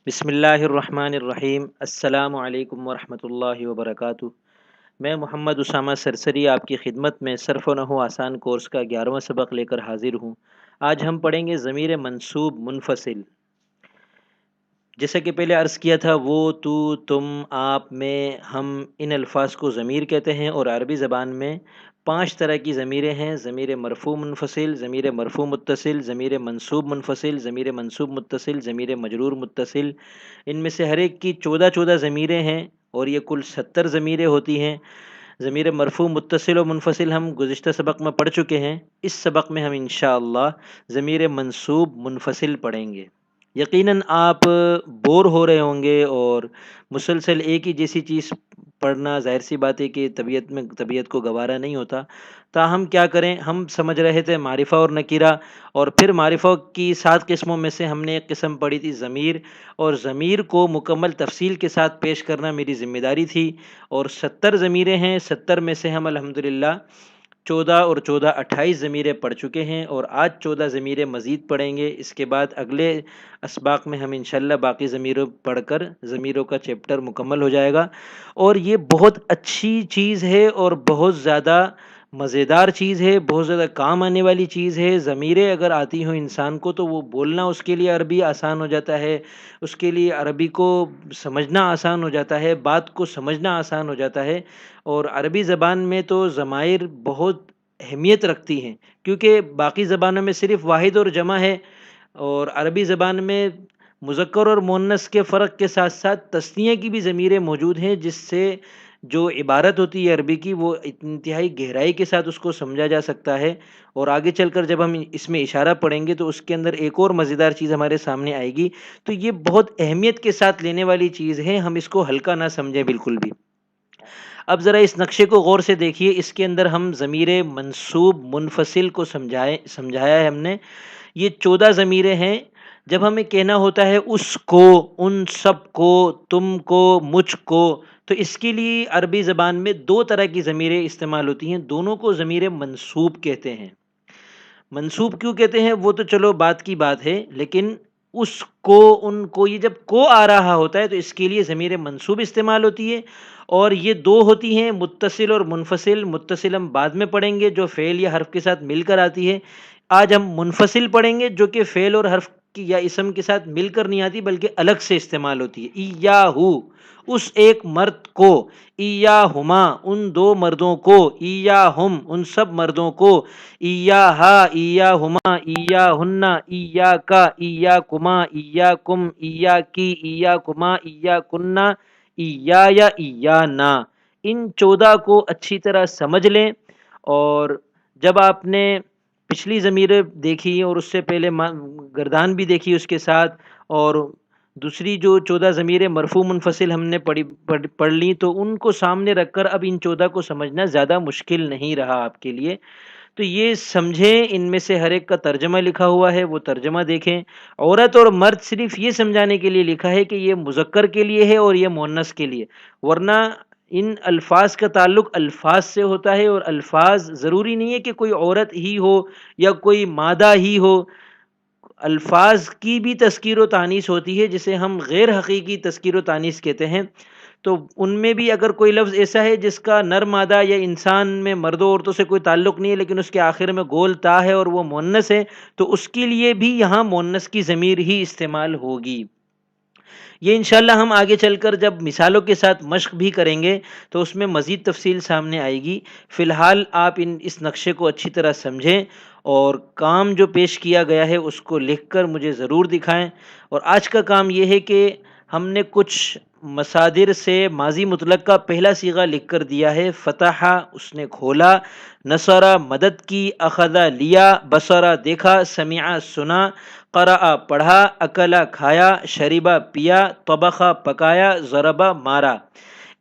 بسم اللہ الرحمن الرحیم۔ السلام علیکم ورحمۃ اللہ وبرکاتہ۔ میں محمد اسامہ سرسری آپ کی خدمت میں صرف و نحو آسان کورس کا 11واں سبق لے کر حاضر ہوں۔ آج ہم پڑھیں گے ضمیر منصوب منفصل۔ جیسا کہ پہلے عرض کیا تھا، وہ، تو، تم، آپ، میں، ہم، ان الفاظ کو ضمیر کہتے ہیں اور عربی زبان میں 5 طرح کی ضمیریں ہیں: ضمیر مرفوع منفصل، ضمیر مرفوع متصل، ضمیر منصوب منفصل، ضمیر منصوب متصل، ضمیر مجرور متصل۔ ان میں سے ہر ایک کی 14 ضمیریں ہیں اور یہ کل 70 ضمیریں ہوتی ہیں۔ ضمیر مرفوع متصل و منفصل ہم گزشتہ سبق میں پڑھ چکے ہیں۔ اس سبق میں ہم انشاءاللہ ضمیر منصوب منفصل پڑھیں گے۔ یقیناً آپ بور ہو رہے ہوں گے اور مسلسل ایک ہی جیسی چیز پڑھنا ظاہر سی بات ہے کہ طبیعت کو گوارا نہیں ہوتا۔ تاہم کیا کریں، ہم سمجھ رہے تھے معرفہ اور نکیرہ، اور پھر معرفہ کی 7 قسموں میں سے ہم نے ایک قسم پڑھی تھی ضمیر، اور ضمیر کو مکمل تفصیل کے ساتھ پیش کرنا میری ذمہ داری تھی۔ اور 70 ضمیریں ہیں، 70 میں سے ہم الحمدللہ 14 اور 14 28 ضمیریں پڑھ چکے ہیں، اور آج 14 ضمیریں مزید پڑھیں گے۔ اس کے بعد اگلے اسباق میں ہم انشاءاللہ باقی ضمیروں پڑھ کر ضمیروں کا چیپٹر مکمل ہو جائے گا۔ اور یہ بہت اچھی چیز ہے اور بہت زیادہ مزیدار چیز ہے، بہت زیادہ کام آنے والی چیز ہے۔ ضمیریں اگر آتی ہوں انسان کو تو وہ بولنا اس کے لیے عربی آسان ہو جاتا ہے، اس کے لیے عربی کو سمجھنا آسان ہو جاتا ہے، بات کو سمجھنا آسان ہو جاتا ہے۔ اور عربی زبان میں تو ضمائر بہت اہمیت رکھتی ہیں، کیونکہ باقی زبانوں میں صرف واحد اور جمع ہے، اور عربی زبان میں مذکر اور مؤنث کے فرق کے ساتھ ساتھ تثنیہ کی بھی ضمیریں موجود ہیں، جس سے جو عبارت ہوتی ہے عربی کی وہ انتہائی گہرائی کے ساتھ اس کو سمجھا جا سکتا ہے۔ اور آگے چل کر جب ہم اس میں اشارہ پڑھیں گے تو اس کے اندر ایک اور مزیدار چیز ہمارے سامنے آئے گی۔ تو یہ بہت اہمیت کے ساتھ لینے والی چیز ہے، ہم اس کو ہلکا نہ سمجھیں بالکل بھی۔ اب ذرا اس نقشے کو غور سے دیکھیے، اس کے اندر ہم ضمیر منصوب منفصل کو سمجھایا ہے ہم نے۔ یہ 14 ضمیریں ہیں۔ جب ہمیں کہنا ہوتا ہے اس کو، ان سب کو، تم کو، مجھ کو، تو اس کے لیے عربی زبان میں 2 طرح کی ضمیریں استعمال ہوتی ہیں، دونوں کو ضمیر منصوب کہتے ہیں۔ منصوب کیوں کہتے ہیں وہ تو چلو بات کی بات ہے، لیکن اس کو، ان کو، یہ جب کو آ رہا ہوتا ہے تو اس کے لیے ضمیر منصوب استعمال ہوتی ہے۔ اور یہ 2 ہوتی ہیں، متصل اور منفصل۔ متصل ہم بعد میں پڑھیں گے، جو فعل یا حرف کے ساتھ مل کر آتی ہے۔ آج ہم منفصل پڑھیں گے، جو کہ فعل اور حرف یا اسم کے ساتھ مل کر نہیں آتی بلکہ الگ سے استعمال ہوتی ہے۔ ایاہو، اس ایک مرد کو، ایاہما، ان 2 مردوں کو، ایاہم، ان سب مردوں کو، ایاہا، ایاہما، ایاہن، ایاکا، ایاکما، ایاکم، ایاکی، ایاکما، ایاکن، ایایا، ایانا۔ ان 14 کو اچھی طرح سمجھ لیں، اور جب آپ نے پچھلی ضمیریں دیکھی اور اس سے پہلے گردان بھی دیکھی اس کے ساتھ، اور دوسری جو 14 ضمیریں مرفوع منفصل ہم نے پڑھ لی، تو ان کو سامنے رکھ کر اب ان 14 کو سمجھنا زیادہ مشکل نہیں رہا آپ کے لیے۔ تو یہ سمجھیں، ان میں سے ہر ایک کا ترجمہ لکھا ہوا ہے، وہ ترجمہ دیکھیں۔ عورت اور مرد صرف یہ سمجھانے کے لیے لکھا ہے کہ یہ مذکر کے لیے ہے اور یہ مؤنث کے لیے، ورنہ ان الفاظ کا تعلق الفاظ سے ہوتا ہے، اور الفاظ ضروری نہیں ہے کہ کوئی عورت ہی ہو یا کوئی مادہ ہی ہو۔ الفاظ کی بھی تذکیر و تانیث ہوتی ہے، جسے ہم غیر حقیقی تذکیر و تانیث کہتے ہیں۔ تو ان میں بھی اگر کوئی لفظ ایسا ہے جس کا نر مادہ یا انسان میں مرد و عورتوں سے کوئی تعلق نہیں ہے، لیکن اس کے آخر میں گول تا ہے اور وہ مؤنث ہے، تو اس کے لیے بھی یہاں مؤنث کی ضمیر ہی استعمال ہوگی۔ یہ انشاءاللہ ہم آگے چل کر جب مثالوں کے ساتھ مشق بھی کریں گے تو اس میں مزید تفصیل سامنے آئے گی۔ فی الحال آپ اس نقشے کو اچھی طرح سمجھیں، اور کام جو پیش کیا گیا ہے اس کو لکھ کر مجھے ضرور دکھائیں۔ اور آج کا کام یہ ہے کہ ہم نے کچھ مصادر سے ماضی مطلق کا پہلا صیغہ لکھ کر دیا ہے: فتح، اس نے کھولا، نصر، مدد کی، اخذ، لیا، بصر، دیکھا، سمع، سنا، قرأ، پڑھا، اکلا، کھایا، شربا، پیا، طبخ، پکایا، ضربا، مارا۔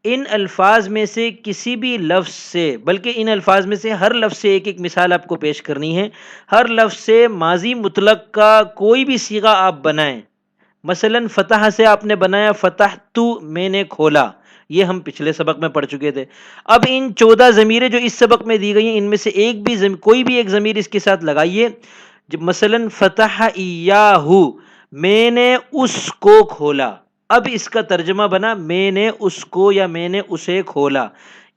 ان الفاظ میں سے کسی بھی لفظ سے، بلکہ ان الفاظ میں سے ہر لفظ سے ایک ایک مثال آپ کو پیش کرنی ہے۔ ہر لفظ سے ماضی مطلق کا کوئی بھی صیغہ آپ بنائیں۔ مثلا فتح سے آپ نے بنایا فتحت، میں نے کھولا، یہ ہم پچھلے سبق میں پڑھ چکے تھے۔ اب ان 14 ضمیریں جو اس سبق میں دی گئی ہیں، ان میں سے ایک بھی کوئی بھی ایک ضمیر اس کے ساتھ لگائیے۔ جب مثلا فتح ایاہو، میں نے اس کو کھولا. اب اس کا ترجمہ بنا میں نے اس کو یا میں نے اسے کھولا.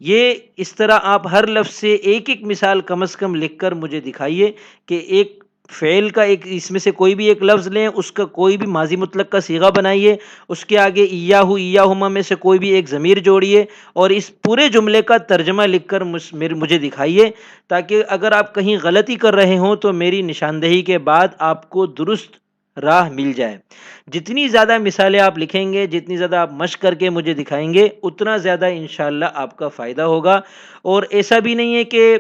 یہ اس طرح آپ ہر لفظ سے ایک ایک مثال کم از کم لکھ کر مجھے دکھائیے کہ ایک فعل کا ایک اس میں سے کوئی بھی ایک لفظ لیں، اس کا کوئی بھی ماضی مطلق کا صیغہ بنائیے، اس کے آگے ایاہو ایاہما میں سے کوئی بھی ایک ضمیر جوڑیے اور اس پورے جملے کا ترجمہ لکھ کر مجھے دکھائیے، تاکہ اگر آپ کہیں غلطی کر رہے ہوں تو میری نشاندہی کے بعد آپ کو درست راہ مل جائے. جتنی زیادہ مثالیں آپ لکھیں گے، جتنی زیادہ آپ مشق کر کے مجھے دکھائیں گے، اتنا زیادہ انشاءاللہ آپ کا فائدہ ہوگا. اور ایسا بھی نہیں ہے کہ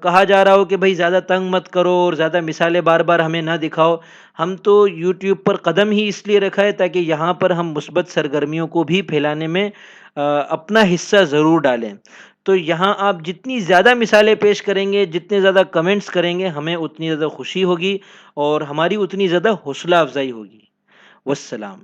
کہا جا رہا ہو کہ بھائی زیادہ تنگ مت کرو اور زیادہ مثالیں بار بار ہمیں نہ دکھاؤ. ہم تو یوٹیوب پر قدم ہی اس لیے رکھا ہے تاکہ یہاں پر ہم مثبت سرگرمیوں کو بھی پھیلانے میں اپنا حصہ ضرور ڈالیں. تو یہاں آپ جتنی زیادہ مثالیں پیش کریں گے، جتنے زیادہ کمنٹس کریں گے، ہمیں اتنی زیادہ خوشی ہوگی اور ہماری اتنی زیادہ حوصلہ افزائی ہوگی. والسلام.